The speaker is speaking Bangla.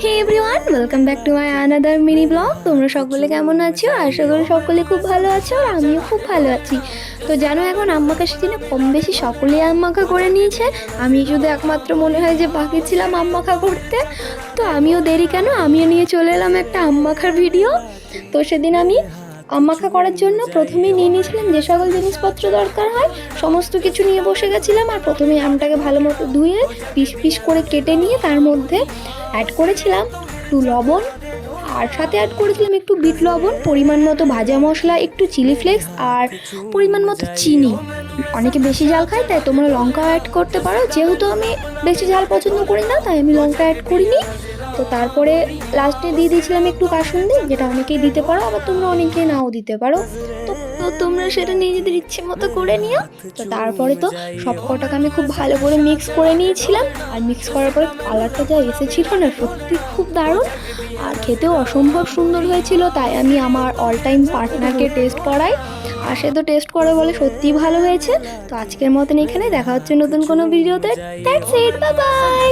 Hey everyone, welcome back to my another mini vlog. তোমরা সকলে কেমন আছো? আশা করি সকলে খুব ভালো আছো, আর আমিও খুব ভালো আছি। তো জানো, এখন আম মাখার সিজনে কম বেশি সকলেই আম মাখা করে নিয়েছে। আমি শুধু একমাত্র মনে হয় যে বাকি ছিলাম আম মাখা করতে। তো আমিও দেরি কেন, আমিও নিয়ে চলে এলাম একটা আম মাখার ভিডিও। তো সেদিন আমি আম মাখা করার জন্য প্রথমেই নিয়ে নিয়েছিলাম যে সকল জিনিসপত্র দরকার হয়, সমস্ত কিছু নিয়ে বসে গেছিলাম। আর প্রথমেই আমটাকে ভালো মতো ধুয়ে পিস পিস করে কেটে নিয়ে তার মধ্যে অ্যাড করেছিলাম একটু লবণ, আর সাথে অ্যাড করেছিলাম একটু বিট লবণ, পরিমাণ মতো ভাজা মশলা, একটু চিলি ফ্লেক্স, আর পরিমাণ মতো চিনি। অনেকে বেশি ঝাল খায়, তাই তোমরা লঙ্কা অ্যাড করতে পারো। যেহেতু আমি বেশি ঝাল পছন্দ করি না, তাই আমি লঙ্কা অ্যাড করিনি। তো তারপরে লাস্টে দিয়ে দিয়েছিলাম একটু কাসুন্দি, যেটা অনেকেই দিতে পারো, আবার তোমরা অনেকেই নাও দিতে পারো। তো তোমরা সেটা নিজেদের ইচ্ছে মতো করে নিও। তো তারপরে তো সব কটাকে আমি খুব ভালো করে মিক্স করে নিয়েছিলাম। আর মিক্স করার পরে কালারটা যা এসেছিল না, সত্যি খুব দারুণ, আর খেতেও অসম্ভব সুন্দর হয়েছিল। তাই আমি আমার অল টাইম পার্টনারকে টেস্ট করাই, আর সে তো টেস্ট করে বলে সত্যিই ভালো হয়েছে। তো আজকের মতন এখানে দেখা হচ্ছে নতুন কোনো ভিডিওতে। That's it, bye bye.